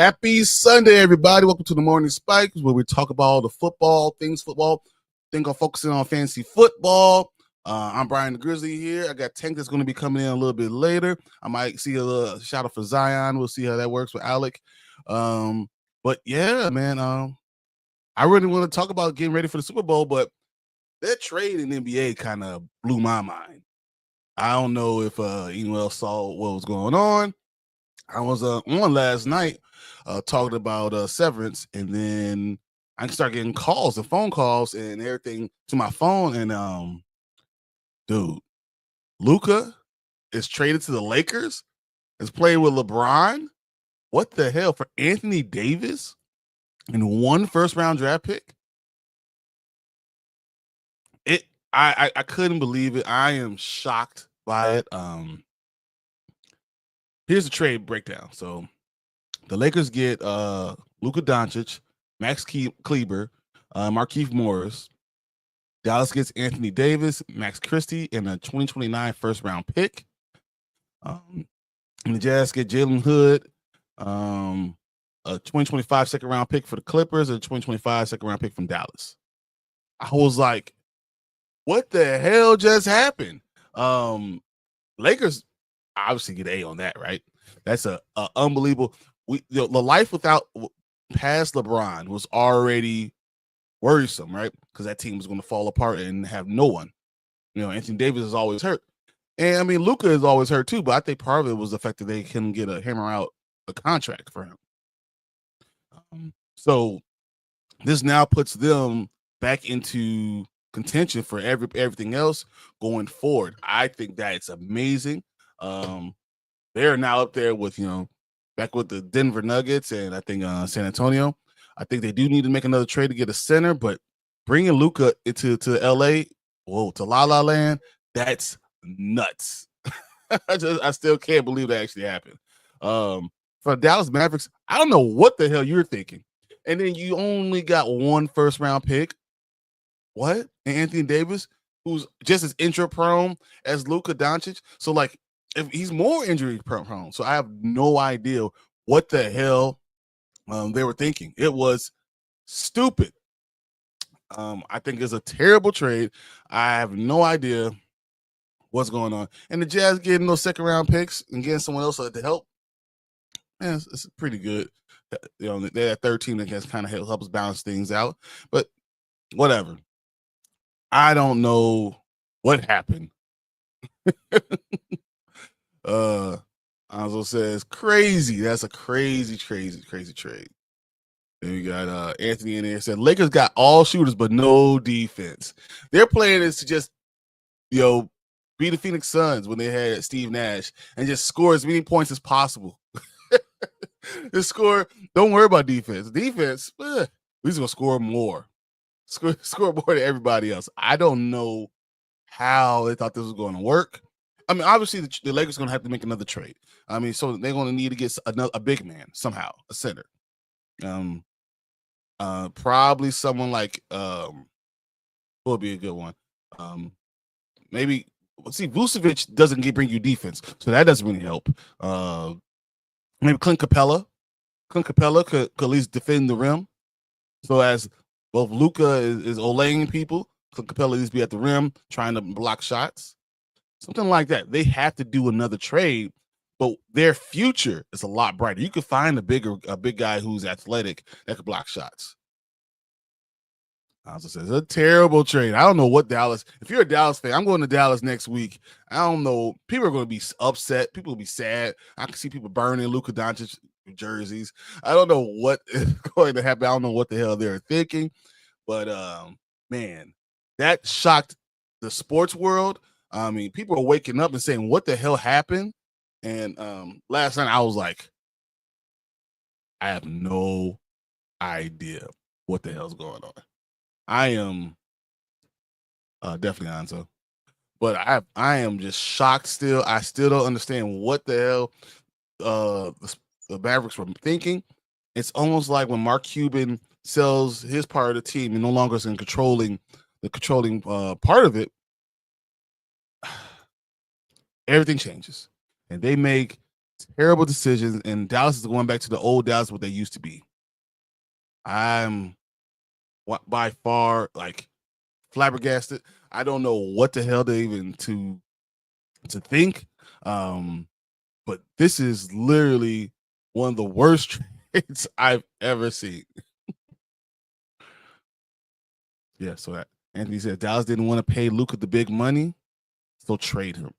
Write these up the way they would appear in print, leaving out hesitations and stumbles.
Happy Sunday, everybody. Welcome to the Morning Spikes, where we talk about all the football, things football. Think I'm focusing on fantasy football. I'm Brian the Grizzly here. I got Tank that's going to be coming in a little bit later. I might see a little shout out for Zion. We'll see how that works with Alec. But yeah, man, I really want to talk about getting ready for the Super Bowl, but that trade in the NBA kind of blew my mind. I don't know if anyone else saw what was going on. I was on last night talking about severance, and then I start getting calls and phone calls and everything to my phone. And dude, Luka is traded to the Lakers, is playing with LeBron. What the hell for Anthony Davis and one first-round draft pick? I couldn't believe it. I am shocked by it. Here's the trade breakdown. So the Lakers get Luka Doncic, Max Kleber, Markieff Morris. Dallas gets Anthony Davis, Max Christie, and a 2029 first-round pick. And the Jazz get Jalen Hood, a 2025 second-round pick for the Clippers, and a 2025 second-round pick from Dallas. I was like, what the hell just happened? Lakers obviously get A on that, right? That's a unbelievable. The life without past LeBron was already worrisome, right? Because that team was going to fall apart and have no one. You know, Anthony Davis is always hurt, and I mean Luka is always hurt too. But I think part of it was the fact that they couldn't get a hammer out a contract for him. So this now puts them back into contention for everything else going forward. I think that it's amazing. They're now up there with, back with the Denver Nuggets and I think San Antonio. I think they do need to make another trade to get a center, but bringing Luka to LA, to La La Land, that's nuts. I still can't believe that actually happened. For Dallas Mavericks, I don't know what the hell you're thinking. And then you only got one first round pick. What? And Anthony Davis, who's just as injury prone as Luka Doncic. So, like, if he's more injury prone. So I have no idea what the hell they were thinking. It was stupid. I think it's a terrible trade. I have no idea what's going on. And the Jazz getting those second round picks and getting someone else to help, man, it's pretty good. They're that third team that can kind of help us balance things out. But whatever. I don't know what happened. Anzo says crazy. That's a crazy trade. Then we got Anthony in there said Lakers got all shooters but no defense. Their plan is to just be the Phoenix Suns when they had Steve Nash and just score as many points as possible. Just score. Don't worry about defense. Defense, we're just gonna score more. Score more than everybody else. I don't know how they thought this was going to work. I mean, obviously the Lakers are going to have to make another trade. I mean, so they're going to need to get a big man somehow, a center. Probably someone like what would be a good one? Maybe Vucevic doesn't bring you defense, so that doesn't really help. Maybe Clint Capella. Clint Capella could at least defend the rim. So as both Luka is olaying people, Clint Capella needs to be at the rim trying to block shots. Something like that. They have to do another trade, but their future is a lot brighter. You could find a big guy who's athletic that could block shots. Also says a terrible trade. I don't know what Dallas. If you're a Dallas fan, I'm going to Dallas next week. I don't know. People are going to be upset. People will be sad. I can see people burning Luka Doncic jerseys. I don't know what is going to happen. I don't know what the hell they're thinking, but man, that shocked the sports world. I mean, people are waking up and saying, "What the hell happened?" And last night I was like, I have no idea what the hell's going on. I am definitely Anzo, but I am just shocked still. I still don't understand what the hell the Mavericks were thinking. It's almost like when Mark Cuban sells his part of the team and no longer is in controlling part of it. Everything changes, and they make Terrible decisions, and Dallas is going back to the old Dallas, what they used to be. I'm by far like flabbergasted. I don't know what the hell they even to think. But this is literally one of the worst trades I've ever seen. Yeah, so that Anthony said Dallas didn't want to pay Luka the big money, so trade him.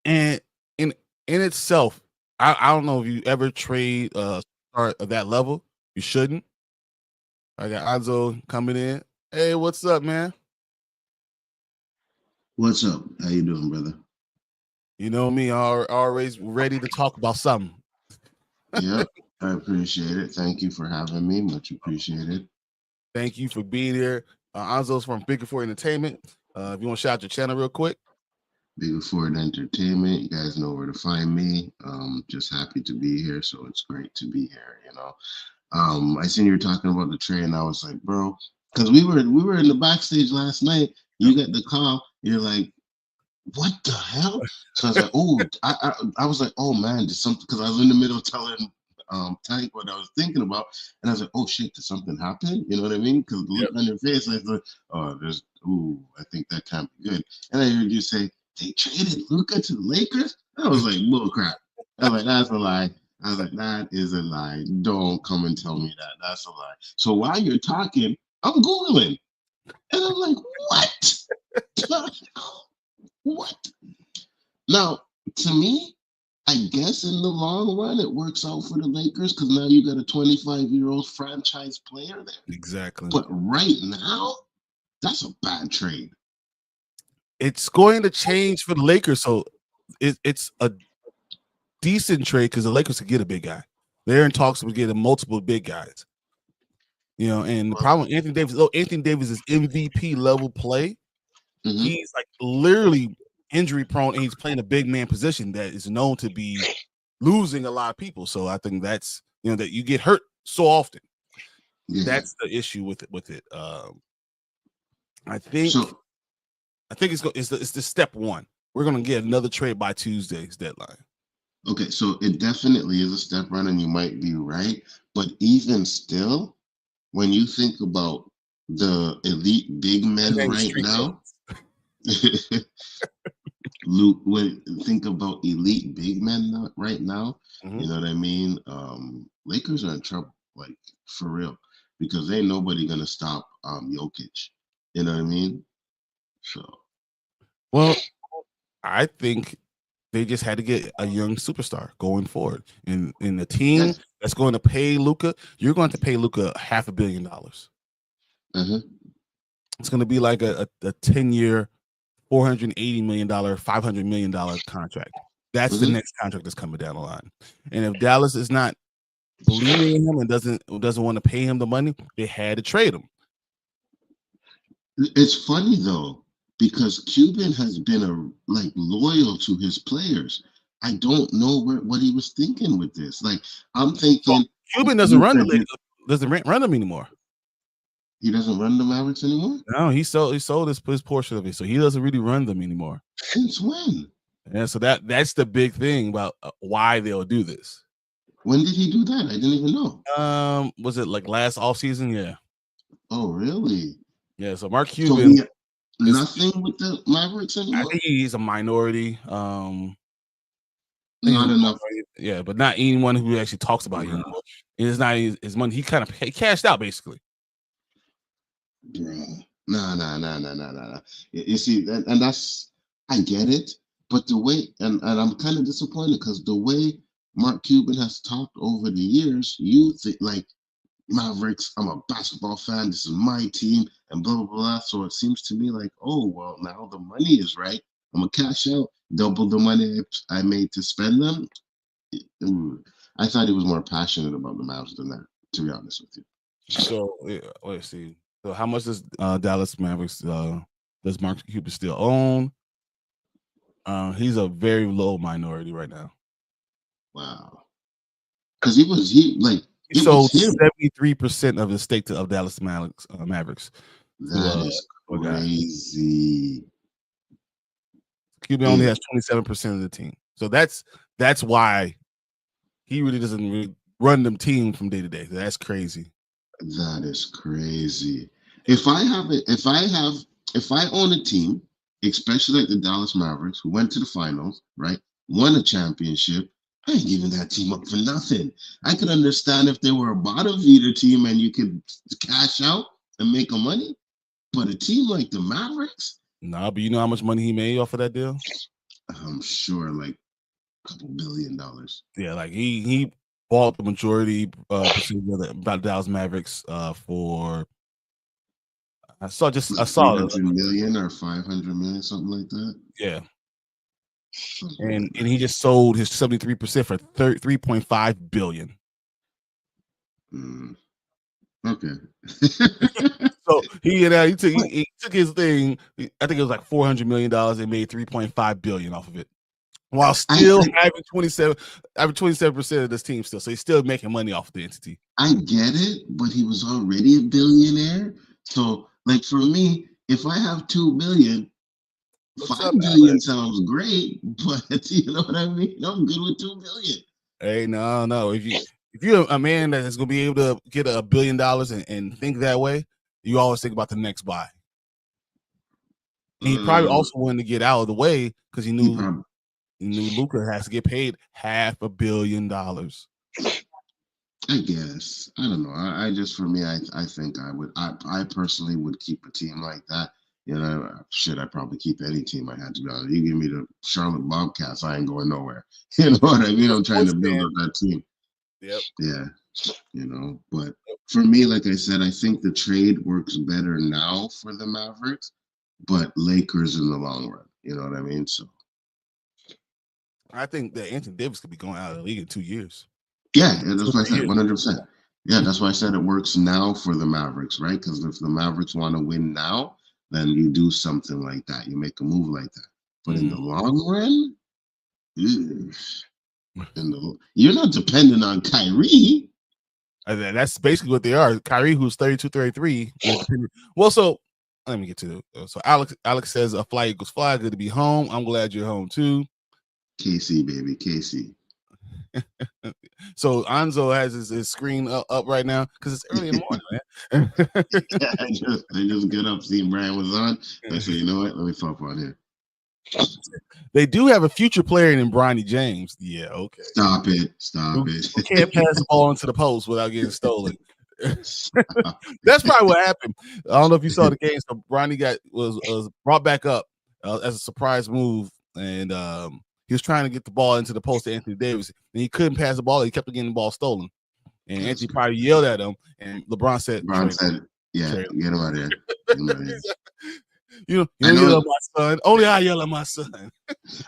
And in itself, I don't know if you ever trade start of that level. You shouldn't. I got Anzo coming in. Hey, what's up, man? What's up? How you doing, brother? You know me, always ready to talk about something. Yep, I appreciate it. Thank you for having me. Much appreciated. Thank you for being here. Anzo's from Bigger for Entertainment. If you want to shout out your channel real quick. Bigger for Entertainment. You guys know where to find me. Just happy to be here. So it's great to be here, you know. I seen you were talking about the trade, and I was like, bro, because we were in the backstage last night. You get the call, you're like, what the hell? So I was like, oh, I was like, oh man, did something, because I was in the middle of telling Tank what I was thinking about, and I was like, oh shit, did something happen? You know what I mean? Because the look on your face, I was like, oh, I think that can't be good. And I heard you say they traded Luka to the Lakers. I was like, bull crap. I was like, that's a lie. I was like, that is a lie. Don't come and tell me that. That's a lie. So while you're talking, I'm Googling. And I'm like, what? What? Now, to me, I guess in the long run, it works out for the Lakers because now you got a 25-year-old franchise player there. Exactly. But right now, that's a bad trade. It's going to change for the Lakers, so it's a decent trade because the Lakers could get a big guy. They're in talks with getting multiple big guys. You know, and the problem with Anthony Davis, Anthony Davis is MVP level play. Mm-hmm. He's like literally injury prone, and he's playing a big man position that is known to be losing a lot of people. So I think that's, you know, that you get hurt so often. Yeah. That's the issue with it. I think it's the step one. We're gonna get another trade by Tuesday's deadline. Okay, so it definitely is a step run, and you might be right. But even still, when you think about the elite big men right now, Luke, when think about elite big men right now, you know what I mean? Lakers are in trouble, like for real, because ain't nobody gonna stop Jokic. You know what I mean? So, well, I think they just had to get a young superstar going forward. In the team that's going to pay Luka, you're going to pay Luka $500 million. It's going to be like a 10-year, $480 million, $500 million contract. That's the next contract that's coming down the line. And if Dallas is not believing in him and doesn't want to pay him the money, they had to trade him. It's funny though, because Cuban has been loyal to his players. I don't know what he was thinking with this. Like, I'm thinking Cuban doesn't run them anymore. He doesn't run the Mavericks anymore? No, he sold his portion of it, so he doesn't really run them anymore. Since when? Yeah, so that's the big thing about why they'll do this. When did he do that? I didn't even know. Was it like last offseason? Yeah. Oh, really? Yeah, so Mark Cuban nothing with the Mavericks anymore? I think he's a minority. Not enough. Yeah, but not anyone who actually talks about it anymore. It's not his money. He cashed out basically. Bro. No. You see, and that's, I get it, but the way, and I'm kind of disappointed because the way Mark Cuban has talked over the years, you think like Mavericks, I'm a basketball fan, this is my team, and blah, blah, blah. So it seems to me like, oh, well, now the money is right. I'm going to cash out, double the money I made to spend them. I thought he was more passionate about the Mavs than that, to be honest with you. So, let's see. So how much does Dallas Mavericks does Mark Cuban still own? He's a very low minority right now. Wow. Because he sold 73% of his stake of Dallas Mavericks. That is crazy. Cuban only has 27% of the team. So that's why he really doesn't really run them team from day to day. That's crazy. That is crazy. If I have it, if I own a team, especially like the Dallas Mavericks, who went to the finals, right, won a championship, I ain't giving that team up for nothing. I could understand if they were a bottom feeder team and you could cash out and make a money, but a team like the Mavericks, Nah, but you know how much money he made off of that deal? I'm sure like a couple $1 billion. Yeah, like he bought the majority percentage of the Dallas Mavericks for I saw 300 million or 500 million, something like that. Yeah. Something And like that. he just sold his 73% for 3.5 billion. Okay. So he took his thing. I think it was like $400 million and made 3.5 billion off of it, while still having 27% of this team still. So he's still making money off the entity. I get it, but he was already a billionaire. So, like for me, if I have 2 billion, What's 5 up, billion Alex? sounds great, but you know what I mean? I'm good with 2 billion. Hey, no. If you're a man that is going to be able to get $1 billion and think that way, you always think about the next buy. And he probably also wanted to get out of the way because he knew Luka has to get paid $500 million. I guess. I don't know. I just, for me, I think I personally would keep a team like that. You know, shit, I'd probably keep any team I had, to be honest. You give me the Charlotte Bobcats, I ain't going nowhere. You know what I mean? I'm trying to build up that team. Yep. Yeah. You know, but for me, like I said, I think the trade works better now for the Mavericks, but Lakers in the long run. You know what I mean? So I think that Anthony Davis could be going out of the league in 2 years. yeah, that's what I said, 100%. Yeah, that's why I said it works now for the Mavericks, right? Because if the Mavericks want to win now, then you do something like that. You make a move like that. But in the long run, you're not dependent on Kyrie. That's basically what they are. Kyrie, who's 32, 33. Well, so let me get to it. So Alex says a fly equals fly. Good to be home. I'm glad you're home too. KC, baby, KC. So Anzo has his screen up right now because it's early in the morning, man. I just get up, see Brian was on. I said, you know what? Let me pop on here. They do have a future player in Bronny James. Yeah, okay. Stop it. Who can't pass the ball into the post without getting stolen. That's probably what happened. I don't know if you saw the game. So Bronny was brought back up as a surprise move, and he was trying to get the ball into the post to Anthony Davis, and he couldn't pass the ball. He kept getting the ball stolen, and Anthony probably yelled at him, and LeBron said, "Yeah, get him out of here." You don't yell at my son. Only I yell at my son.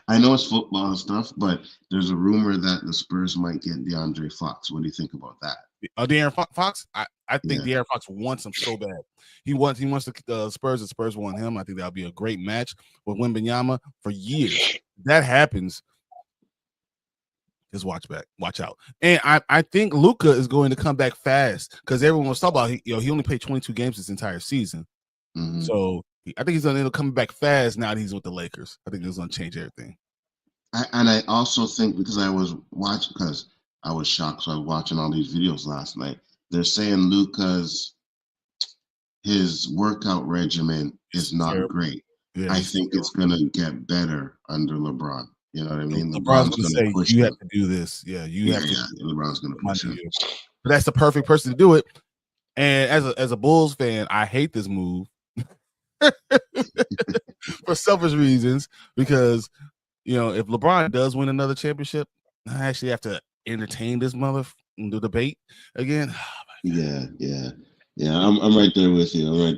I know it's football and stuff, but there's a rumor that the Spurs might get DeAndre Fox. What do you think about that? De'Aaron Fox? I think De'Aaron Fox wants him so bad. He wants the Spurs. The Spurs want him. I think that'll be a great match with Wembanyama for years. That happens. Just watch out. And I think Luka is going to come back fast because everyone was talking about he only played 22 games this entire season. Mm-hmm. So I think he's going to end up coming back fast now that he's with the Lakers. I think it's going to change everything. I also think because I was shocked. So I was watching all these videos last night. They're saying Luka's his workout regimen is not great. Yeah, I think it's going to get better under LeBron. You know what I mean? LeBron's going to say you have to do this. Yeah, LeBron's going to push him. But that's the perfect person to do it. And as a Bulls fan, I hate this move for selfish reasons because if LeBron does win another championship, I actually have to entertain this the debate again. Yeah. I'm right there with you. I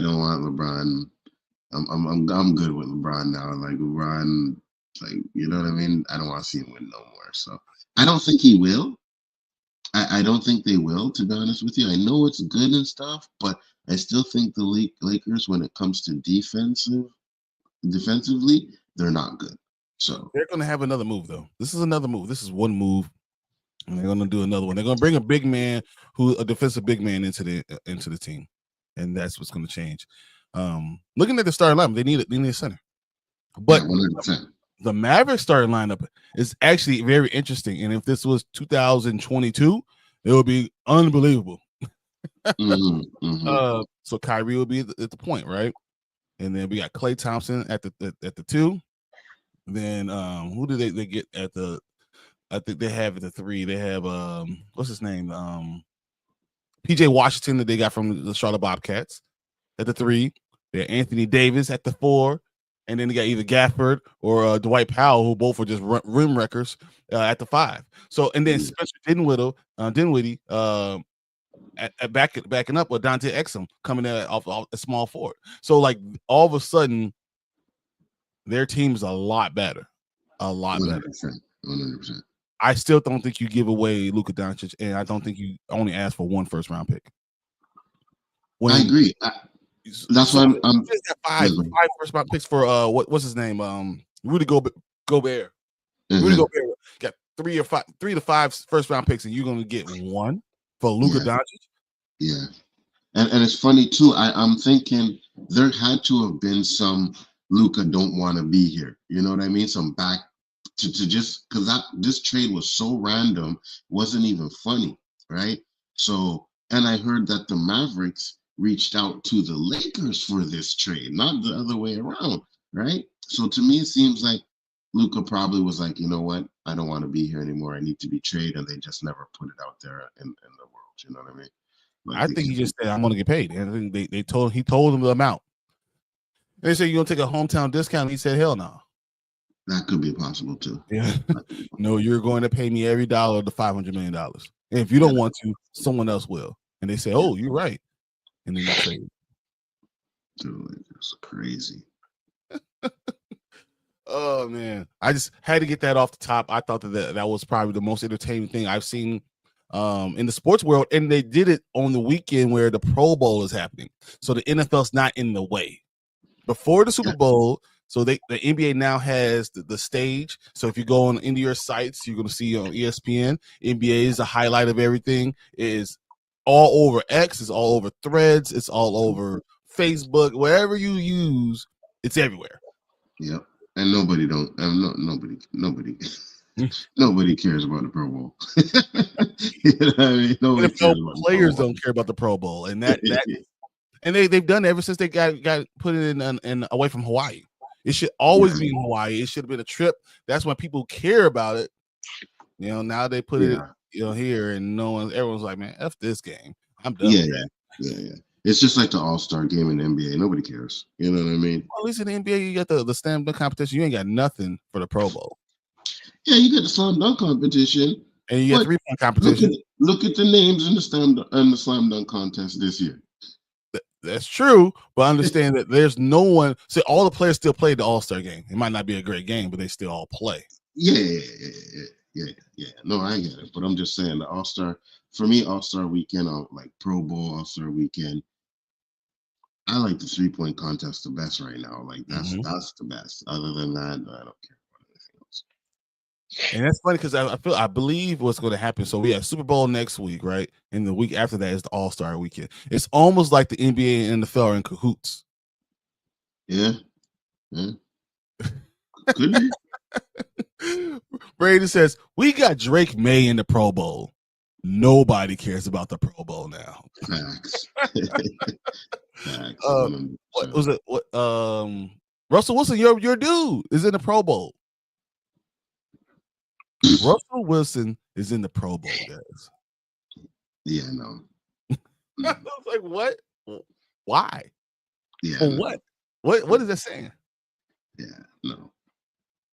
don't want LeBron. I'm good with LeBron now. Like LeBron, you know what I mean? I don't want to see him win no more. So I don't think he will. I don't think they will, to be honest with you. I know it's good and stuff, but I still think the Lakers, when it comes to defensively, they're not good. So they're going to have another move, though. This is another move. This is one move, and they're going to do another one. They're going to bring a big man, a defensive big man, into the team, and that's what's going to change. Looking at the starting lineup, they need a center, but 100%. The Mavericks starting lineup is actually very interesting. And if this was 2022, it would be unbelievable. So Kyrie will be at the point, right? And then we got Klay Thompson at the 2. Then who do they get at the? I think they have at the 3. They have what's his name? PJ Washington that they got from the Charlotte Bobcats at the 3. They have Anthony Davis at the 4. And then they got either Gafford or Dwight Powell, who both are just rim wreckers at the 5. So, and then Spencer Dinwiddie, backing up with Dante Exum coming in off a small forward. So, like, all of a sudden, their team is a lot better. A lot 100%, better. 100%. I still don't think you give away Luka Doncic, and I don't think you only ask for 1 first-round pick. I agree. That's why I'm five first-round picks for what's his name? Rudy Gobert. Mm-hmm. Rudy Gobert got 3 to 5 first-round picks, and you're going to get 1 for Luka Doncic. Yeah, and it's funny too. I'm thinking there had to have been some Luka don't want to be here. You know what I mean? Some back to just because this trade was so random, wasn't even funny, right? So, and I heard that the Mavericks reached out to the Lakers for this trade, not the other way around, right? So to me, it seems like Luka probably was like, you know what, I don't want to be here anymore. I need to be traded, and they just never put it out there in the world. You know what I mean? Like I think he just said, "I'm going to get paid," and I think he told them the amount. They said, "You're going to take a hometown discount." He said, "Hell no." That could be possible too. Yeah. No, you're going to pay me every dollar of the $500 million. And if you don't want to, someone else will. And they say, "Oh, you're right." And then they trade. Dude, it's crazy. Oh man, I just had to get that off the top. I thought that was probably the most entertaining thing I've seen in the sports world, and they did it on the weekend where the Pro Bowl is happening, so the NFL's not in the way. Before the Super Bowl, so the NBA now has the stage. So if you go on into your sites, you're going to see on ESPN, NBA is a highlight of everything. It is all over X, it's all over Threads, it's all over Facebook, wherever you use, it's everywhere. Yep. And nobody cares about the Pro Bowl. You know what I mean? Nobody cares about players don't care about the Pro Bowl, and that and they've done it ever since they got put it in away from Hawaii. It should always be in Hawaii. It should have been a trip. That's when people care about it. You know, now they put it here, and everyone's like, man, F this game. I'm done. Yeah. It's just like the All-Star game in the NBA. Nobody cares. You know what I mean? Well, at least in the NBA, you got the slam dunk competition. You ain't got nothing for the Pro Bowl. Yeah, you got the slam dunk competition. And you got 3-point competition. Look at the names in the slam dunk contest this year. That's true, but understand that there's no one. See, all the players still play the All-Star game. It might not be a great game, but they still all play. Yeah. No, I get it, but I'm just saying the All-Star. For me, All-Star weekend, like Pro Bowl, All-Star weekend, I like the 3-point contest the best right now. Like that's the best. Other than that, I don't care about anything else. And that's funny because I believe what's going to happen. So we have Super Bowl next week, right? And the week after that is the All-Star weekend. It's almost like the NBA and NFL are in cahoots. Yeah. Could be. Brady says, we got Drake May in the Pro Bowl. Nobody cares about the Pro Bowl now. Facts. What was it? Russell Wilson, your dude, is in the Pro Bowl. Russell Wilson is in the Pro Bowl, guys. Yeah, no. I was like, what? Why? Yeah. For what? What is that saying? Yeah, no.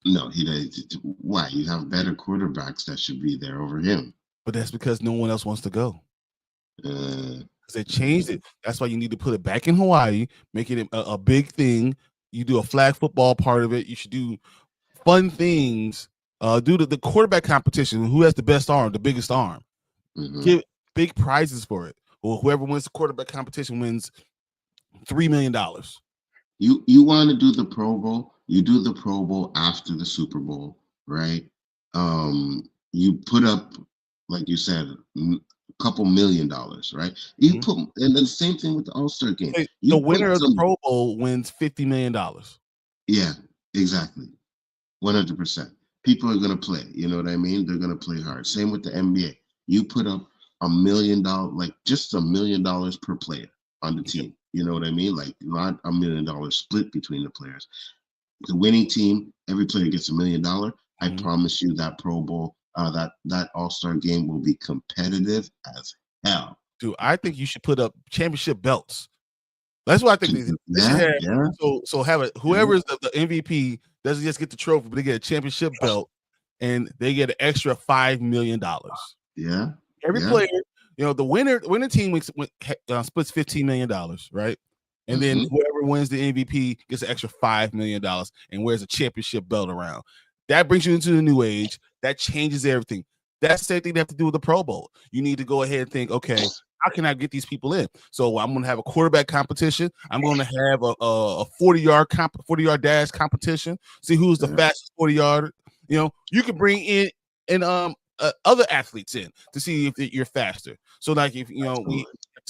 No, he does. Why? You have better quarterbacks that should be there over him. But that's because no one else wants to go. They changed it. That's why you need to put it back in Hawaii, make it a big thing. You do a flag football part of it. You should do fun things. Do the quarterback competition. Who has the best arm, the biggest arm? Give big prizes for it. Or whoever wins the quarterback competition wins $3 million. You want to do the Pro Bowl? You do the Pro Bowl after the Super Bowl, right? You put up, like you said, a couple $1 million, right? You put, and then the same thing with the All-Star game. The winner of the Pro Bowl wins $50 million. Yeah, exactly. 100%. People are gonna play. You know what I mean? They're gonna play hard. Same with the NBA. You put up $1 million, like just $1 million per player on the team. You know what I mean? Like not $1 million split between the players. The winning team, every player gets $1 million. I promise you that Pro Bowl, that All-Star game will be competitive as hell. Dude, I think you should put up championship belts. That's what I think. They should have. So have it. Whoever is the MVP doesn't just get the trophy, but they get a championship belt, and they get an extra $5 million. Yeah. Every player, the winning team splits $15 million, right? And then whoever wins the MVP gets an extra $5 million and wears a championship belt around. That brings you into the new age. That changes everything. That's the same thing they have to do with the Pro Bowl. You need to go ahead and think, okay, how can I get these people in? So I'm going to have a quarterback competition. I'm going to have a 40-yard dash competition. See who's the fastest 40-yarder. You can bring in other athletes in to see if you're faster. So like if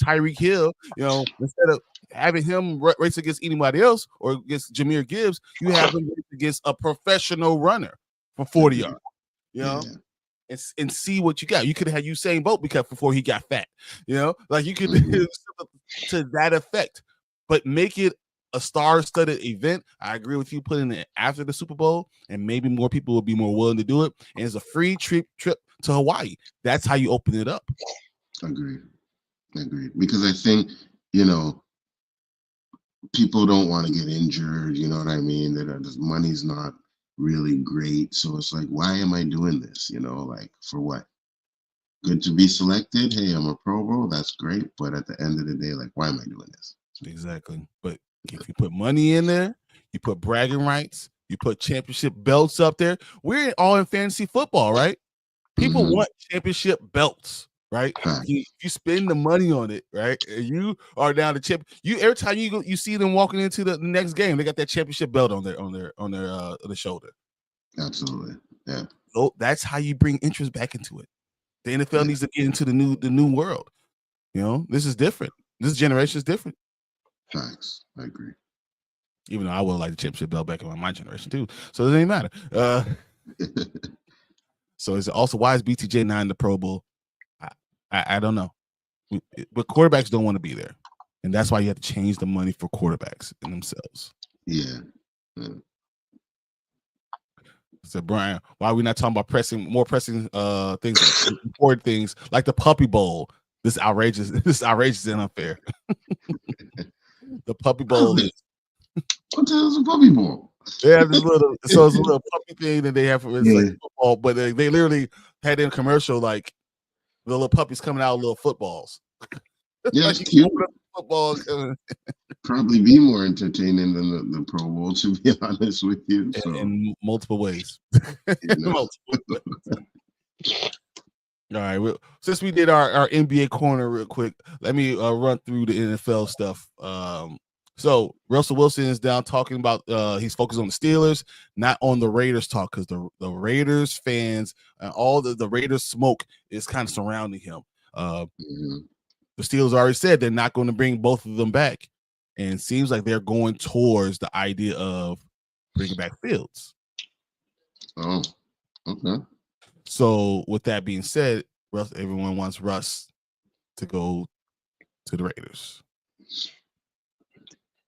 Tyreek Hill, instead of having him race against anybody else or against Jahmyr Gibbs, you have him race against a professional runner for 40 yards. And see what you got. You could have Usain Bolt before he got fat. Like you could do to that effect, but make it a star-studded event. I agree with you putting it after the Super Bowl, and maybe more people will be more willing to do it. And it's a free trip to Hawaii. That's how you open it up. Agreed. Because I think, people don't want to get injured. You know what I mean? That the money's not really great. So it's like, why am I doing this? Like for what? Good to be selected. Hey, I'm a Pro Bowl. That's great. But at the end of the day, like, why am I doing this? Exactly. But if you put money in there, you put bragging rights, you put championship belts up there. We're all in fantasy football, right? People want championship belts, right? You spend the money on it, right? And you are down to champ. Every time you see them walking into the next game, they got that championship belt on their shoulder. Absolutely, yeah. So that's how you bring interest back into it. The NFL needs to get into the new world. This is different. This generation is different. Facts. I agree. Even though I would like the championship belt back in my generation too, so it ain't matter. So it's also, why is BTJ not in the Pro Bowl? I don't know, but quarterbacks don't want to be there, and that's why you have to change the money for quarterbacks in themselves. Yeah. So Brian, why are we not talking about more pressing things, important things like the Puppy Bowl? This outrageous and unfair. The Puppy Bowl is. What the hell is a Puppy Bowl? Yeah, it's a little puppy thing that they have for like football, but they literally had in a commercial like the little puppies coming out with little footballs. Yeah, like it's cute. Football probably be more entertaining than the Pro Bowl, to be honest with you. So. In multiple ways. Multiple ways. All right. Since we did our NBA corner real quick, let me run through the NFL stuff. So Russell Wilson is down talking about he's focused on the Steelers, not on the Raiders talk, because the Raiders fans and all the Raiders smoke is kind of surrounding him. The Steelers already said they're not going to bring both of them back, and it seems like they're going towards the idea of bringing back Fields. Oh, okay. So with that being said, everyone wants Russ to go to the Raiders.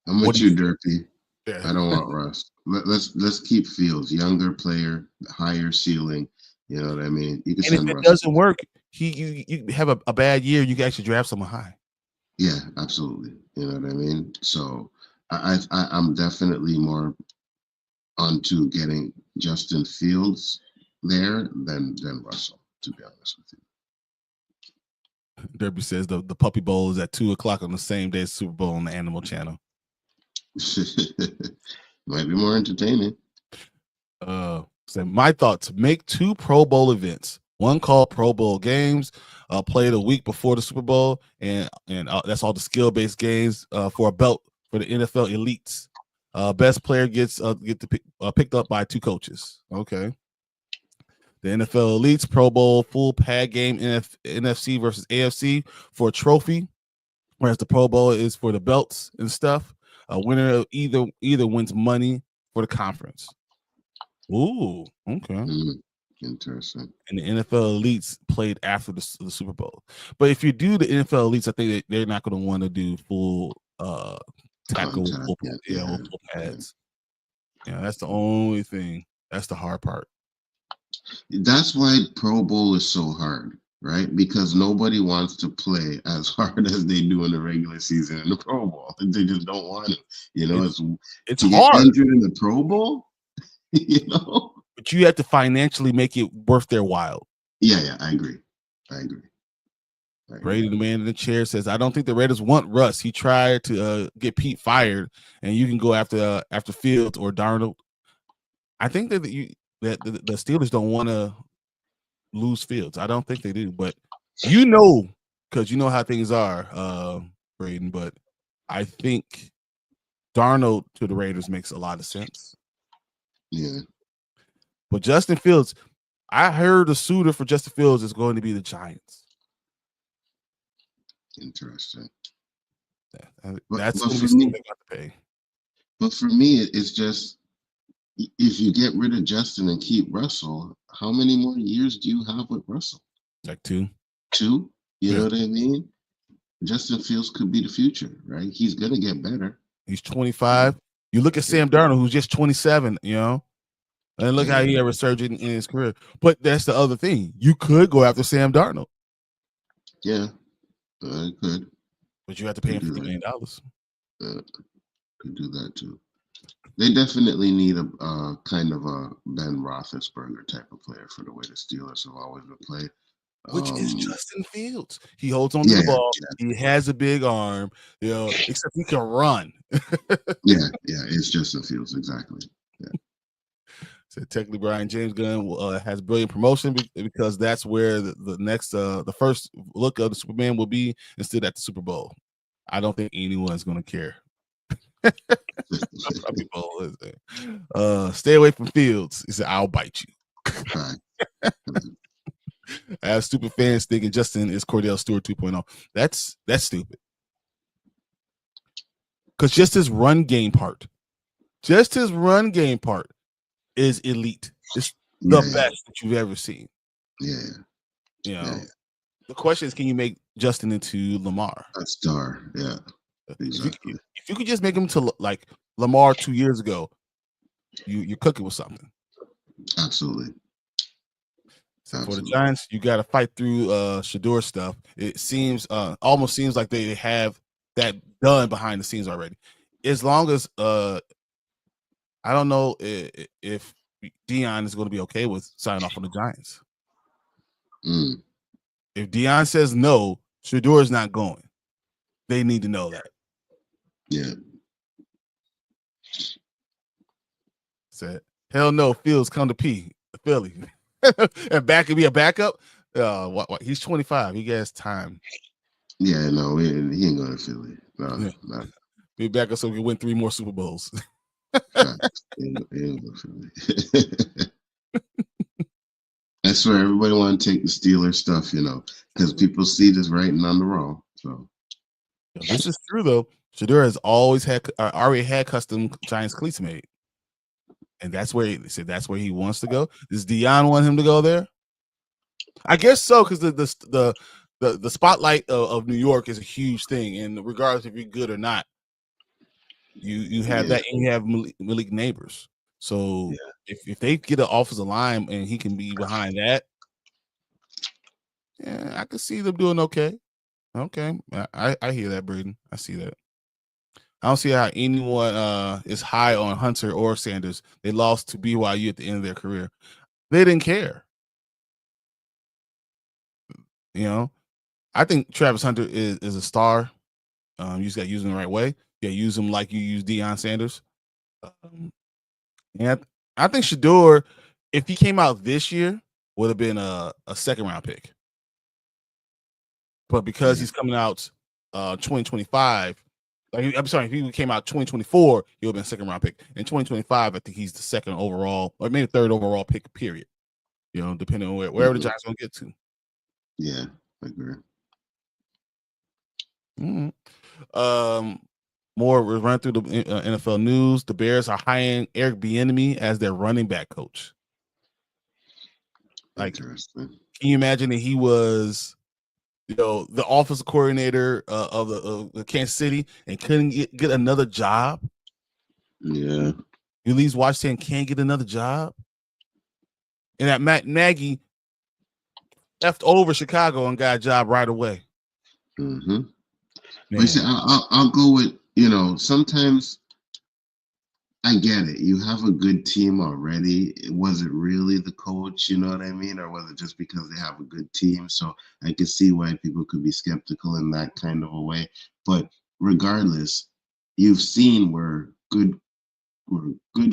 I'm with you, Derpy. Yeah. I don't want Russ. Let's keep Fields, younger player, higher ceiling. You know what I mean? You can and if it doesn't work, you have a bad year, you can actually draft someone high. Yeah, absolutely. You know what I mean? So I'm definitely more onto getting Justin Fields there than Russell, to be honest with you. Derby says the Puppy Bowl is at 2:00 on the same day as Super Bowl on the Animal Channel. Might be more entertaining. So my thoughts: make 2 Pro Bowl events. One called Pro Bowl Games, played a week before the Super Bowl, and that's all the skill-based games for a belt for the NFL elites. Best player gets picked up by 2 coaches. Okay. The NFL elites Pro Bowl full pad game NFC versus AFC for a trophy, whereas the Pro Bowl is for the belts and stuff. A winner of either wins money for the conference. Ooh, okay. Interesting. And the NFL elites played after the Super Bowl. But if you do the NFL elites, I think they're not going to want to do full tackle with Contact. full, Yeah. with full pads. Yeah, that's the only thing. That's the hard part. That's why Pro Bowl is so hard, right? Because nobody wants to play as hard as they do in the regular season in the Pro Bowl. They just don't want to. You know, It's to get hard, injured in the Pro Bowl. You know. but you have to financially make it worth their while. Yeah. I agree. I agree. Brady, the man in the chair, says, "I don't think the Raiders want Russ. He tried to get Pete fired, and you can go after Fields or Darnold. I think that the Steelers don't want to lose Fields. I don't think they do, but because you know how things are, Braden. But I think Darnold to the Raiders makes a lot of sense. Yeah. But Justin Fields, I heard the suitor for Justin Fields is going to be the Giants. Interesting. That's but going to for be something me, they got to pay. But for me, it's just if you get rid of Justin and keep Russell, how many more years do you have with Russell? Like 2. 2? You know what I mean? Justin Fields could be the future, right? He's gonna get better. He's 25. You look at Sam Darnold, who's just 27, and look how he resurged in his career. But that's the other thing. You could go after Sam Darnold. Yeah, I could. But you have to pay him $50 million. Could do that too. They definitely need a kind of a Ben Roethlisberger type of player for the way the Steelers have always been played. Which is Justin Fields. He holds on to the ball. Yeah. He has a big arm, except he can run. yeah, it's Justin Fields, exactly. Yeah. So technically, Brian James Gunn has brilliant promotion because that's where the next, the first look of the Superman will be instead at the Super Bowl. I don't think anyone's going to care. Stay away from Fields. He said, "I'll bite you." I have stupid fans thinking Justin is Cordell Stewart 2.0. That's stupid. Because just his run game part is elite. It's the best that you've ever seen. Yeah. The question is, can you make Justin into Lamar? A star, yeah. Exactly. If you could just make him to like Lamar 2 years ago, you're cooking with something. Absolutely. So for the Giants, you got to fight through Shador stuff. It seems almost seems like they have that done behind the scenes already. As long as I don't know if Dion is going to be okay with signing off on the Giants. If Dion says no, Shador is not going. They need to know that. Yeah. Said, hell no, Fields come to Philly. And back and be a backup. What? He's 25. He has time. Yeah, no, he ain't going to Philly. No. Be back up so we can win 3 more Super Bowls. He ain't going to Philly. I swear, everybody want to take the Steelers stuff, because people see this writing on the wall. So this is true though. Shador has already had custom Giants cleats made. And that's where he wants to go. Does Dion want him to go there? I guess so, because the spotlight of New York is a huge thing, and regardless if you're good or not, you have that, and you have Malik Neighbors. So if they get an offensive line and he can be behind that, I can see them doing okay. Okay, I hear that, Braden. I see that. I don't see how anyone is high on Hunter or Sanders. They lost to BYU at the end of their career. They didn't care. I think Travis Hunter is a star. You just got to use him the right way. Yeah, use him like you use Deion Sanders. And I think Shador, if he came out this year, would have been a second-round pick. But because he's coming out 2025, I'm sorry, if he came out 2024, he would have been a second-round pick. In 2025, I think he's the second overall, or maybe third overall pick, period. Depending on wherever the Giants going to get to. Yeah, I agree. Mm-hmm. More, we'll run through the NFL news. The Bears are hiring Eric Bieniemy as their running back coach. Like, Interesting. can you imagine that he was, the offensive coordinator of the Kansas City and couldn't get another job? Yeah. At least Washington can't get another job. And that Matt Nagy effed over Chicago and got a job right away. Mm-hmm. But you see, I'll go with, sometimes I get it. You have a good team already. Was it really the coach? You know what I mean? Or was it just because they have a good team? So I can see why people could be skeptical in that kind of a way. But regardless, you've seen where good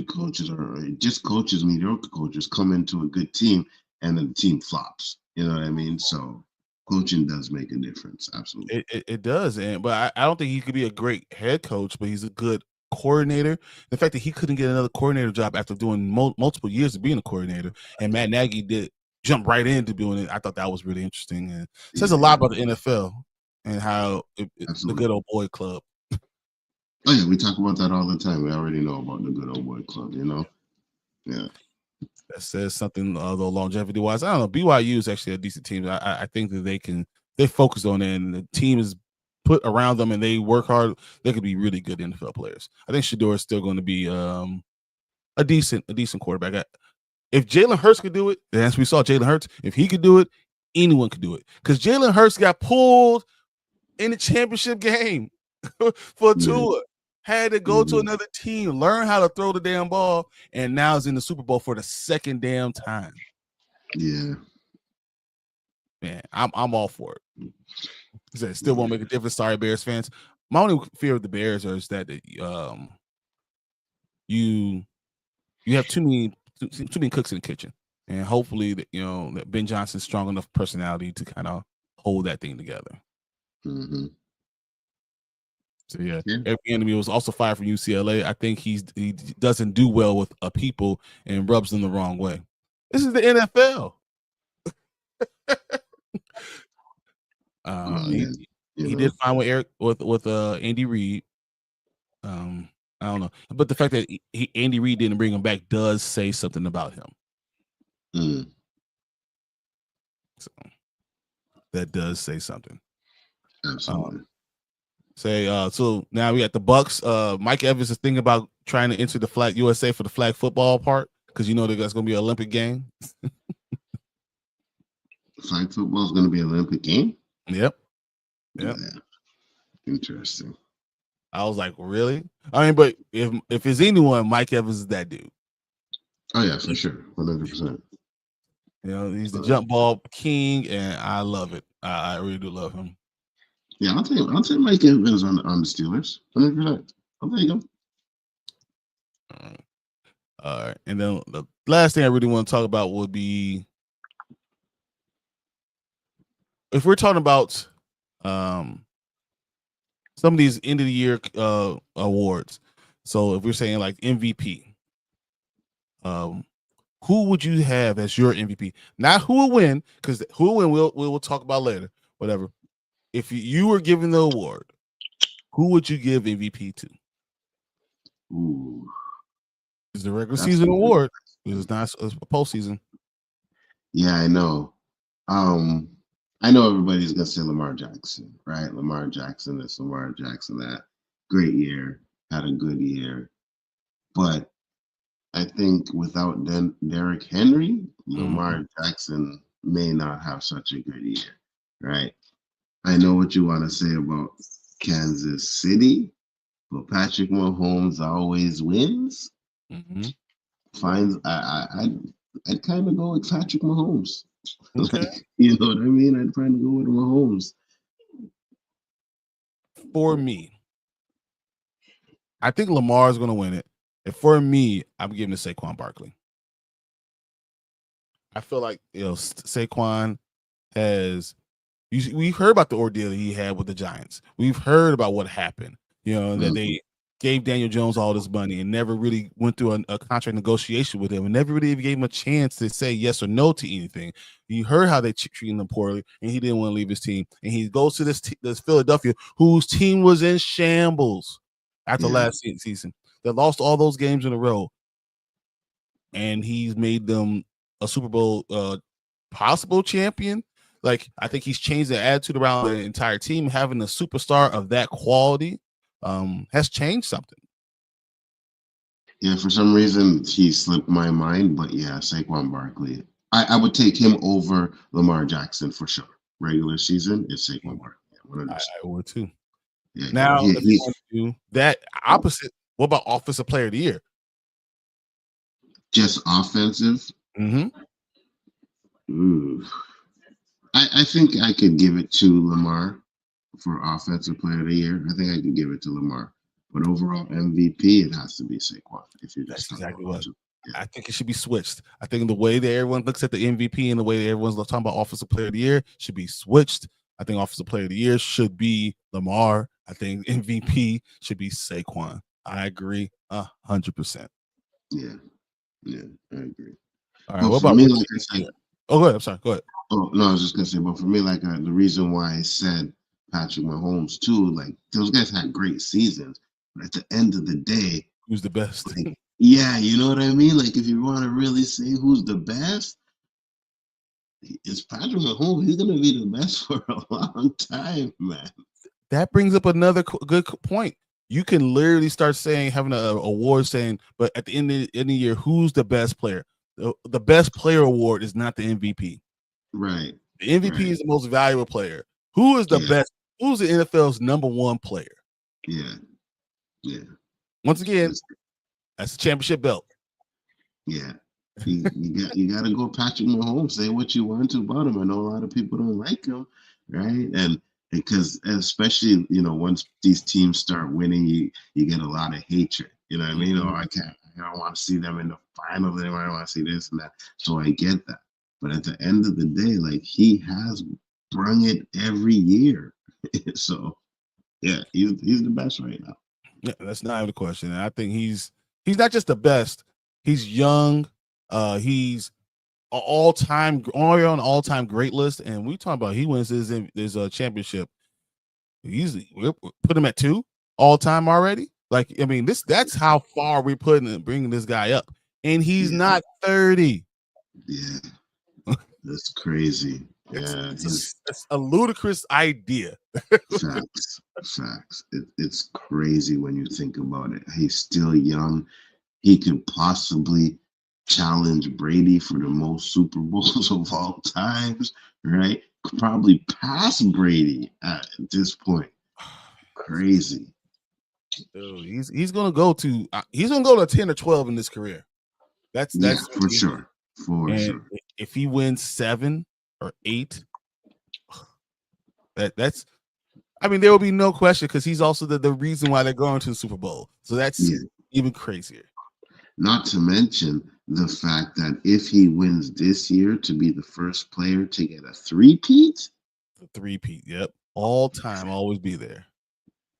coaches or just coaches, mediocre coaches, come into a good team and the team flops. You know what I mean? So coaching does make a difference. Absolutely. It does. But I don't think he could be a great head coach, but he's a good coordinator. The fact that he couldn't get another coordinator job after doing multiple years of being a coordinator, and Matt Nagy did jump right into doing it, I thought that was really interesting, and says a lot about the NFL and how the good old boy club. Oh yeah, we talk about that all the time. We already know about the good old boy club, Yeah. That says something, though, longevity wise. I don't know. BYU is actually a decent team. I think that they focus on it, and the team is put around them, and they work hard. They could be really good NFL players. I think Shador is still going to be a decent quarterback. If Jalen Hurts could do it, as we saw Jalen Hurts, if he could do it, anyone could do it. Because Jalen Hurts got pulled in the championship game for Tua. Had to go to another team, learn how to throw the damn ball, and now is in the Super Bowl for the second damn time. Yeah. Man, I'm all for it. It still won't make a difference. Sorry, Bears fans. My only fear of the Bears is that you have too many cooks in the kitchen, and hopefully that Ben Johnson's strong enough personality to kind of hold that thing together. Mm-hmm. So Eric Bieniemy was also fired from UCLA. I think he doesn't do well with people and rubs them the wrong way. This is the NFL. He did fine with Andy Reid. I don't know, but the fact that Andy Reid didn't bring him back does say something about him. So that does say something. Absolutely. So now we got the Bucks. Mike Evans is thinking about trying to enter the flag USA for the flag football part, because that's going to be an Olympic game. Flag football is going to be an Olympic game? Yep. Yeah. Interesting. I was like, really? I mean, but if it's anyone, Mike Evans is that dude. Oh yeah, for sure, 100%. He's the jump ball king, and I love it. I really do love him. Yeah, I'll take Mike Evans on the Steelers. 100%. I'll take him. All right. And then the last thing I really want to talk about would be, if we're talking about some of these end of the year awards. So if we're saying like MVP, who would you have as your MVP? Not who will win, because who will win we'll talk about later. Whatever. If you were given the award, who would you give MVP to? Ooh. It's the regular season award. It's not a postseason. Yeah, I know. I know everybody's gonna say Lamar Jackson, right? Lamar Jackson, that great year, had a good year. But I think without Derrick Henry, Lamar Jackson may not have such a good year, right? I know what you want to say about Kansas City, but Patrick Mahomes always wins. I'd kind of go with Patrick Mahomes. Okay. You know what I mean? I'd kind of go with Mahomes. For me, I think Lamar is going to win it. And for me, I'm giving it to Saquon Barkley. I feel like Saquon has. We've heard about the ordeal he had with the Giants. We've heard about what happened. That they gave Daniel Jones all this money and never really went through a contract negotiation with him, and never really gave him a chance to say yes or no to anything. You heard how they treated him poorly, and he didn't want to leave his team. And he goes to this Philadelphia, whose team was in shambles. after last season. They lost all those games in a row, and he's made them a Super Bowl possible champion. Like, I think he's changed the attitude around the entire team. Having a superstar of that quality has changed something. Yeah, for some reason he slipped my mind, but yeah, Saquon Barkley. I would take him over Lamar Jackson for sure. Regular season, it's Saquon Barkley. 100%. I would too. Yeah, Now, if you want to do that opposite, what about Offensive Player of the Year? Just offensive. Mm-hmm. Ooh. I think I could give it to Lamar for Offensive Player of the Year. I think I could give it to Lamar. But overall MVP, it has to be Saquon. If you're just That's exactly what. Yeah. I think it should be switched. I think the way that everyone looks at the MVP and the way that everyone's talking about Offensive Player of the Year should be switched. I think Offensive Player of the Year should be Lamar. I think MVP should be Saquon. I agree 100%. Yeah, I agree. All right, what about me? Like I said, oh, go ahead. I'm sorry. Go ahead. Oh no, I was just gonna say, but for me, like the reason why I said Patrick Mahomes too, like those guys had great seasons, but at the end of the day, Who's the best? Like, yeah, you know what I mean. Like if you want to really say who's the best, it's Patrick Mahomes. He's gonna be the best for a long time, man. That brings up another good point. You can literally start saying, having an award saying, but at the end of the year, who's the best player? The best player award is not the MVP. Right. The MVP is the most valuable player. Who is the best? Who's the NFL's number one player? Yeah. Once again, that's the championship belt. Yeah. You got to go Patrick Mahomes. Say what you want to about him. I know a lot of people don't like him, right? And because especially once these teams start winning, you get a lot of hatred. You know what I mean? Oh, I don't want to see them in the finals. I don't want to see this and that. So I get that. But at the end of the day, like he has brung it every year. So yeah, he's the best right now. Yeah, that's not even a question. And I think he's not just the best. He's young. He's on all-time great list. And we talk about he wins his championship. We'll put him at 2 all-time already. Like, I mean, that's how far we're bringing this guy up. And he's not 30. Yeah. That's crazy. Yeah, it's a ludicrous idea. Facts. It's crazy when you think about it. He's still young. He could possibly challenge Brady for the most Super Bowls of all times, right? Could probably pass Brady at this point. Crazy. Dude, he's gonna go to 10 or 12 in this career. That's for sure. For sure. If he wins 7 or 8, that's I mean, there will be no question because he's also the reason why they're going to the Super Bowl. So that's even crazier. Not to mention the fact that if he wins this year, to be the first player to get a three-peat. Yep. All time, always be there.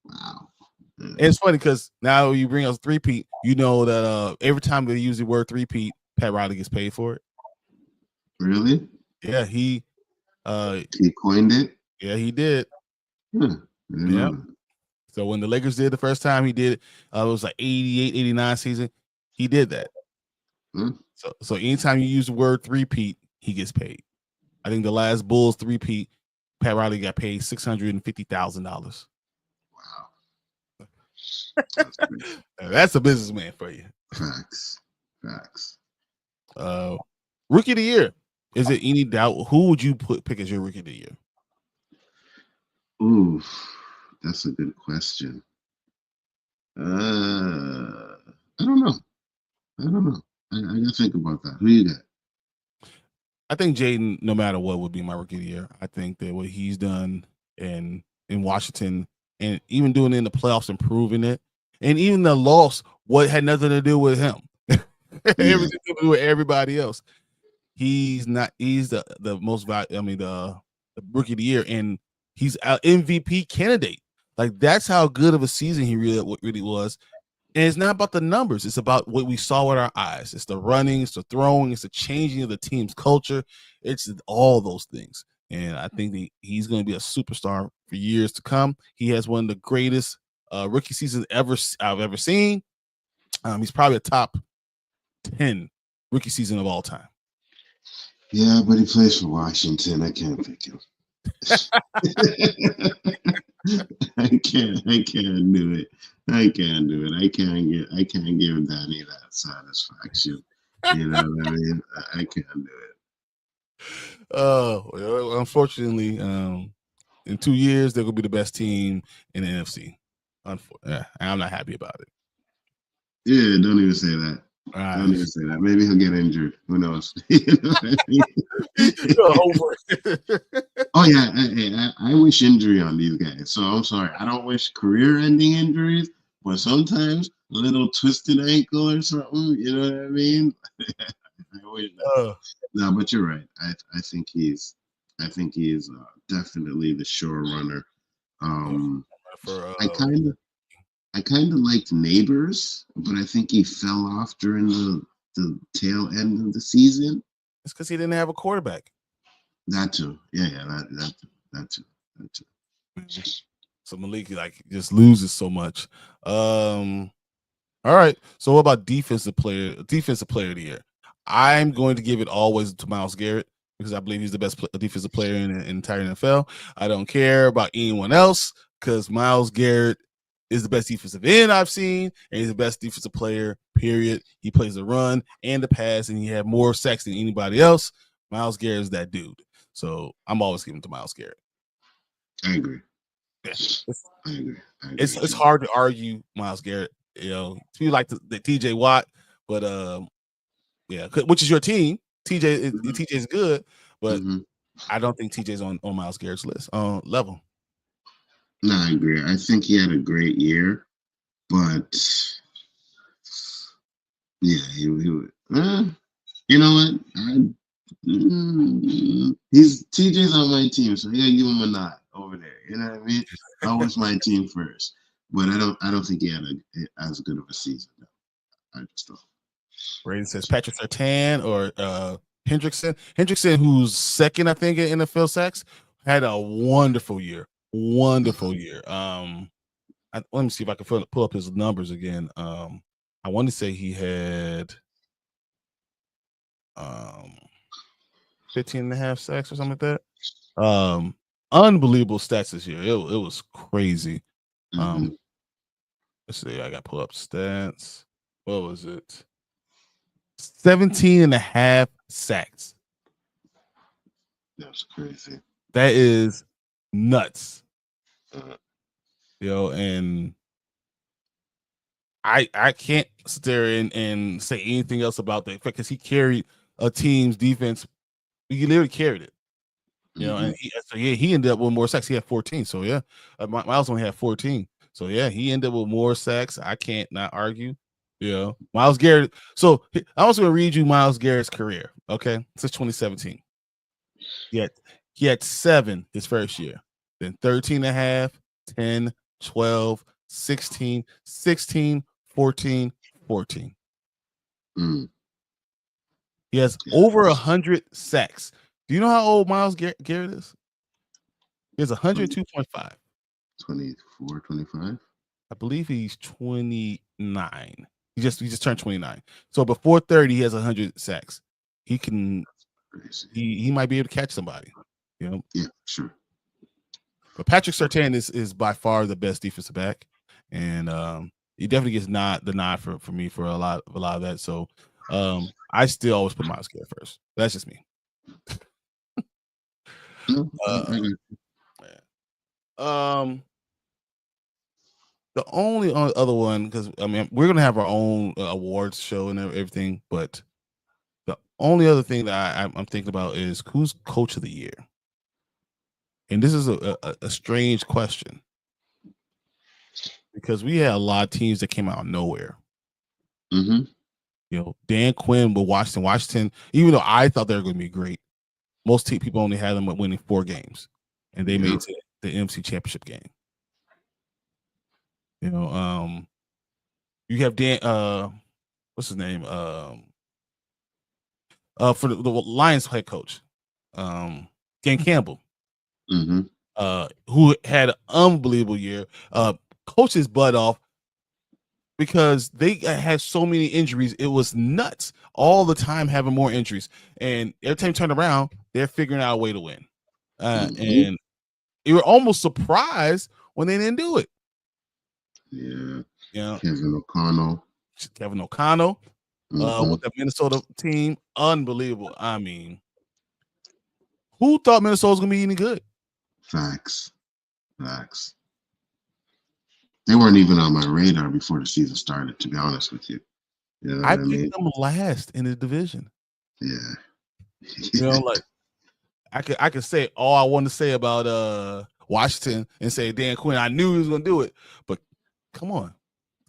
Wow. And it's funny because now you bring us three-peat, you know that every time they use the word three-peat, Pat Riley gets paid for it. Really? Yeah, he coined it. Yeah, he did. Yeah. So when the Lakers did the first time, he did it. It was like 88, 89 season. He did that. So anytime you use the word three-peat, he gets paid. I think the last Bulls three-peat, Pat Riley got paid $650,000. Wow. That's a businessman for you. Facts. Rookie of the year. Is it any doubt? Who would you pick as your rookie of the year? Ooh, that's a good question. I don't know. I gotta think about that. Who you got? I think Jaden, no matter what, would be my rookie of the year. I think that what he's done in Washington and even doing it in the playoffs and proving it, and even the loss, what had nothing to do with him. Everything to do with everybody else. He's the most valuable. I mean, the rookie of the year, and he's an MVP candidate. Like, that's how good of a season he really was. And it's not about the numbers. It's about what we saw with our eyes. It's the running, it's the throwing, it's the changing of the team's culture. It's all those things. And I think that he's going to be a superstar for years to come. He has one of the greatest rookie season I've ever seen. He's probably a top 10 rookie season of all time. Yeah, but he plays for Washington. I can't pick him. I can't do it. I can't do it. I can't give Danny that satisfaction. You know what I mean? I can't do it. Well, unfortunately, in 2 years they're gonna be the best team in the NFC. I'm not happy about it. Yeah, don't even say that. Don't even say that. Maybe he'll get injured. Who knows? You know what I mean? Oh yeah, I wish injury on these guys. So I'm sorry. I don't wish career-ending injuries, but sometimes a little twisted ankle or something. You know what I mean? I wish that. No, but you're right. I think he's definitely the sure runner. I kind of liked Neighbors, but I think he fell off during the tail end of the season. It's because he didn't have a quarterback. That too. Yeah, that too. So Malik just loses so much. All right. So what about defensive player of the year? I'm going to give it always to Myles Garrett because I believe he's the best defensive player in the entire NFL. I don't care about anyone else because Myles Garrett is the best defensive end I've seen, and he's the best defensive player, period. He plays the run and the pass, and he had more sacks than anybody else. Myles Garrett is that dude. So I'm always giving it to Myles Garrett. I agree. Yeah. I agree. It's hard to argue Myles Garrett. You know, you like the TJ Watt, but yeah, which is your team. TJ is good, but I don't think TJ's on Myles Garrett's list level. No, I agree. I think he had a great year, but yeah, he would. You know what? He's TJ's on my team, so yeah, give him a nod over there. You know what I mean? I was my team first, but I don't think he had as good of a season. I just don't. Brady says Patrick Surtain or Hendrickson. Hendrickson, who's second, I think, in NFL sacks, had a wonderful year. Wonderful year. Let me see if I can pull up his numbers again. I want to say he had 15 and a half sacks or something like that. Unbelievable stats this year. It was crazy. Let's see. I got to pull up stats. What was it? 17 and a half sacks. That's crazy. That is nuts. And I can't sit there and say anything else about that because he carried a team's defense. He literally carried it. And he ended up with more sacks. He had 14. So yeah, Myles only had 14. So yeah, he ended up with more sacks. I can't not argue. Myles Garrett. So I was going to read you Myles Garrett's career. Okay, since 2017. He had 7 his first year, then 13 and a half, 10, 12, 16, 16, 14, 14. He has over 100 sacks. Do you know how old Myles Garrett is? He has 102.5. 24, 25? I believe he's 29. He just turned 29. So before 30, he has 100 sacks. He can he might be able to catch somebody. Yeah, sure. But Patrick Surtain is by far the best defensive back. And he definitely gets the nod for me for a lot of that. So I still always put Myles Garrett first. That's just me. The only other one, because I mean we're gonna have our own awards show and everything, but the only other thing that I'm thinking about is who's coach of the year, and this is a strange question because we had a lot of teams that came out of nowhere. Dan Quinn with Washington, even though I thought they were going to be great, most people only had them winning 4 games, and they made it to the NFC Championship game. You have Dan, what's his name? For the Lions head coach, Dan Campbell, who had an unbelievable year. coach his butt off because they had so many injuries. It was nuts all the time having more injuries. And every time you turn around, they're figuring out a way to win. And you were almost surprised when they didn't do it. Yeah. Yeah. Kevin O'Connell. With the Minnesota team. Unbelievable. I mean, who thought Minnesota was going to be any good? Facts. They weren't even on my radar before the season started, to be honest with you. You know I what I mean? picked them last in the division. Yeah. Like I could say all I want to say about Washington and say Dan Quinn. I knew he was going to do it, but come on,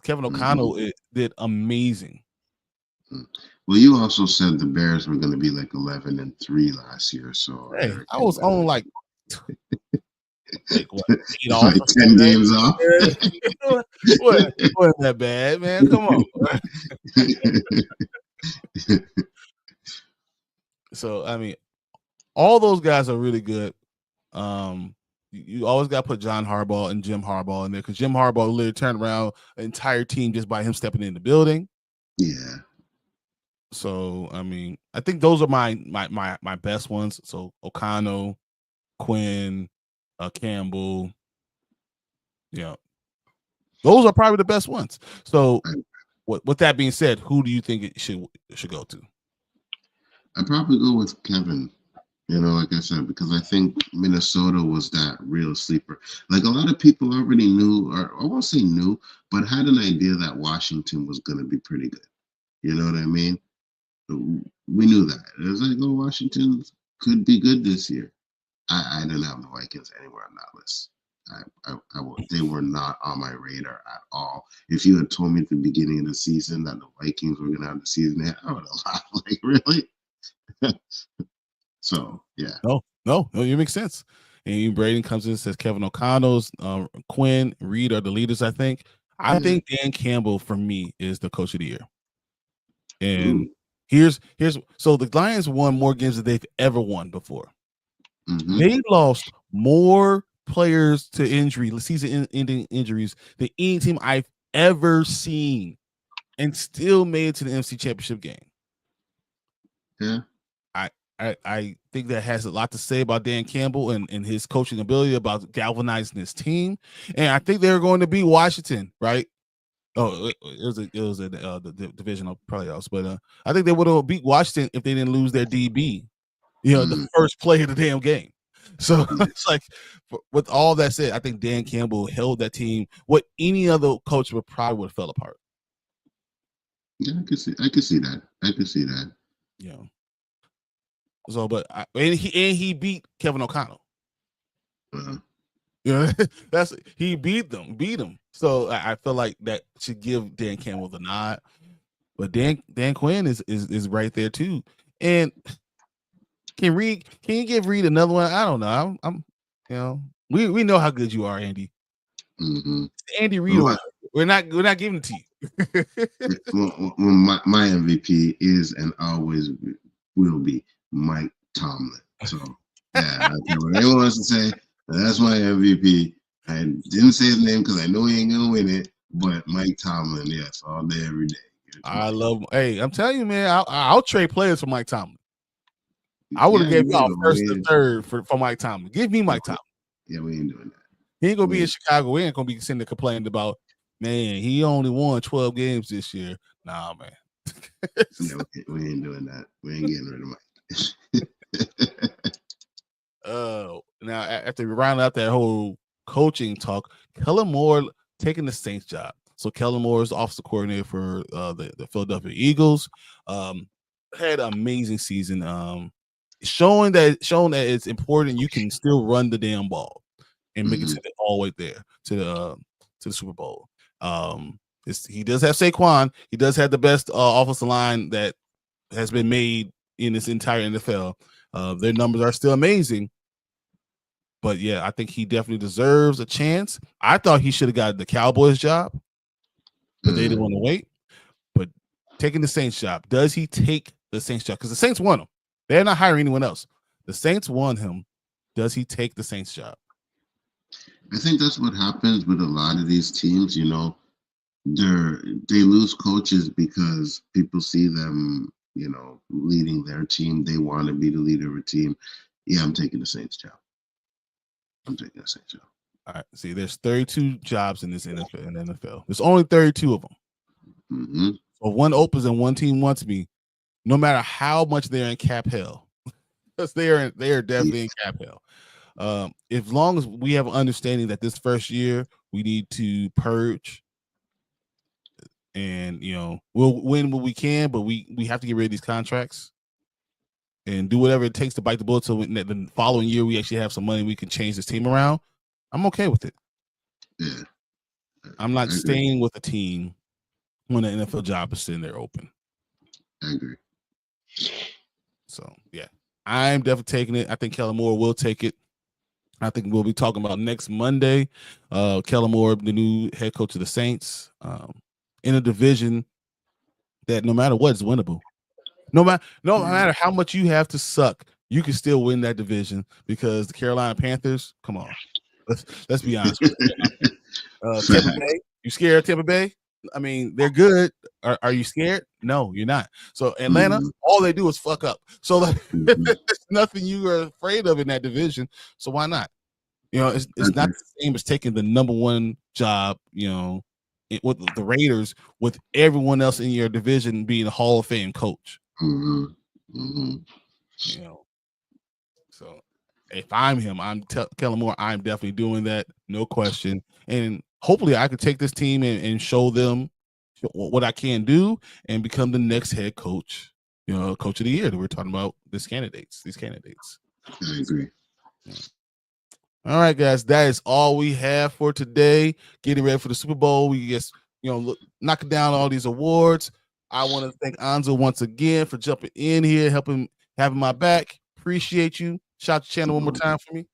Kevin O'Connell did amazing. Well, you also said the Bears were going to be like 11-3 last year, so hey, I was on like what, 8 off, like 10 games off. Wasn't that bad, man? Come on. So I mean, all those guys are really good. You always got to put John Harbaugh and Jim Harbaugh in there because Jim Harbaugh literally turned around an entire team just by him stepping in the building. Yeah. So I mean, I think those are my best ones. So O'Connell, Quinn, Campbell. Yeah, those are probably the best ones. So, with that being said, who do you think it should go to? I'd probably go with Kevin. Like I said, because I think Minnesota was that real sleeper. Like a lot of people already knew, or I won't say knew, but had an idea that Washington was going to be pretty good. You know what I mean? We knew that. It was like, Washington could be good this year. I didn't have the Vikings anywhere on that list. They were not on my radar at all. If you had told me at the beginning of the season that the Vikings were going to have the season, I would have laughed. Like, really? So, yeah. No, you make sense. And Braden comes in and says Kevin O'Connell's, Quinn, Reed are the leaders, I think. I think Dan Campbell, for me, is the coach of the year. And here's so the Lions won more games than they've ever won before. They lost more players to injury, season-ending injuries than any team I've ever seen, and still made it to the NFC Championship game. Yeah. I think that has a lot to say about Dan Campbell and his coaching ability, about galvanizing his team. And I think they're going to beat Washington, right? Oh, it was the divisional playoffs, but I think they would have beat Washington if they didn't lose their DB, the first play of the damn game. So it's like, with all that said, I think Dan Campbell held that team. What any other coach would have fell apart. Yeah, I could see that. Yeah. So, but he beat Kevin O'Connell. He beat him. So I feel like that should give Dan Campbell the nod. But Dan Quinn is right there too. And can you give Reed another one? I don't know. I'm we know how good you are, Andy. Andy Reid, we're not giving it to you. well, my MVP is and always will be Mike Tomlin. So yeah, what anyone wants to say, that's my MVP. I didn't say his name because I know he ain't gonna win it, but Mike Tomlin, yes, all day, every day. I love him. Hey, I'm telling you, man, I'll trade players for Mike Tomlin. I would have gave y'all first and third for Mike Tomlin. Give me Mike Tomlin. Yeah, we ain't doing that. He ain't gonna be in Chicago. We ain't gonna be sitting there complaining about, man, he only won 12 games this year. Nah, man. Yeah, we ain't doing that. We ain't getting rid of Mike. Now after we round out that whole coaching talk, Kellen Moore taking the Saints job. So Kellen Moore is offensive coordinator for the Philadelphia Eagles. Had an amazing season. Showing that it's important you can still run the damn ball and make it all the way there to the Super Bowl. He does have Saquon. He does have the best offensive line that has been made in this entire NFL. Their numbers are still amazing. But yeah, I think he definitely deserves a chance. I thought he should have got the Cowboys job, but they didn't want to wait. But taking the Saints job, does he take the Saints job? Because the Saints won him. They're not hiring anyone else. The Saints won him. Does he take the Saints job? I think that's what happens with a lot of these teams. You know, they lose coaches because people see them, you know, leading their team. They want to be the leader of a team. Yeah, I'm taking the Saints job. I'm taking the Saints job. All right. See, there's 32 jobs in this NFL. In the NFL, there's only 32 of them. Mm-hmm. So if one opens and one team wants me, no matter how much they're in cap hell, because they are definitely in cap hell. As long as we have an understanding that this first year we need to purge, and you know we'll win what we can, but we have to get rid of these contracts and do whatever it takes to bite the bullet. So the following year we actually have some money, we can change this team around. I'm okay with it. Yeah, I'm not staying with a team when the NFL job is sitting there open. I agree. So yeah, I'm definitely taking it. I think Kellen Moore will take it. I think we'll be talking about next Monday. Kellen Moore, the new head coach of the Saints, in a division that no matter what is winnable. No matter how much you have to suck, you can still win that division because the Carolina Panthers. Come on, let's be honest with you. Tampa Bay, you scared of Tampa Bay? I mean, they're good. Are you scared? No, you're not. So Atlanta, all they do is fuck up. So like, there's nothing you are afraid of in that division. So why not? You know, it's not the same as taking the number one job, you know, with the Raiders, with everyone else in your division being a Hall of Fame coach. Mm-hmm. Mm-hmm. You know, so if I'm him, I'm Kellen Moore. I'm definitely doing that, no question. And hopefully, I could take this team and show them what I can do and become the next head coach. You know, coach of the year that we're talking about. These candidates. I agree. Yeah. All right, guys, that is all we have for today. Getting ready for the Super Bowl. We just, you know, knocking down all these awards. I want to thank Anzo once again for jumping in here, having my back. Appreciate you. Shout your channel one more time for me.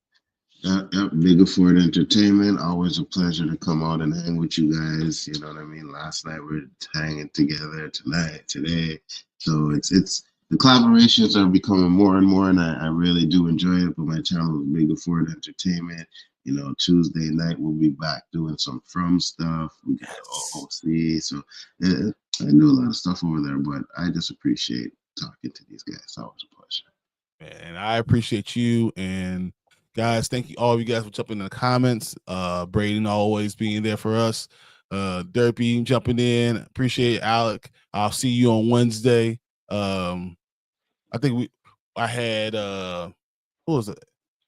Bigger Ford Entertainment. Always a pleasure to come out and hang with you guys. You know what I mean? Last night we're hanging together. Tonight, today. So it's the collaborations are becoming more and more, and I really do enjoy it. But my channel is Bigger Ford Entertainment. You know, Tuesday night we'll be back doing some From stuff. We got OC. So I do a lot of stuff over there, but I just appreciate talking to these guys. It's always a pleasure. And I appreciate you. And guys, thank you all of you guys for jumping in the comments. Braden always being there for us. Derpy jumping in. Appreciate it, Alec. I'll see you on Wednesday. I think I had who was it?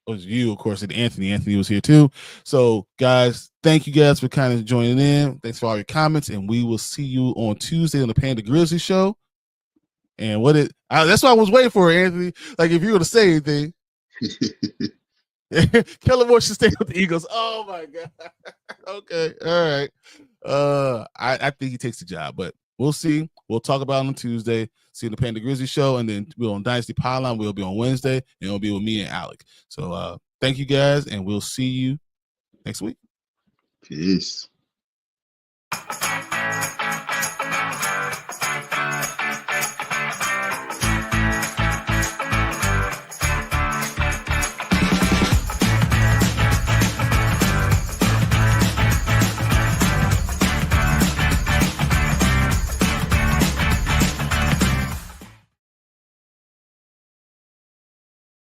It was you, of course, and Anthony. Anthony was here too. So, guys, thank you guys for kind of joining in. Thanks for all your comments, and we will see you on Tuesday on the Panda Grizzly Show. And that's what I was waiting for, Anthony. Like, if you were to say anything, Kellen Moore should stay with the Eagles. Oh my God. Okay, all right. I think he takes the job, but we'll see. We'll talk about it on Tuesday. See the Panda Grizzly Show, and then we'll on Dynasty Pylon. We'll be on Wednesday, and it'll be with me and Alec. So thank you guys, and we'll see you next week. Peace.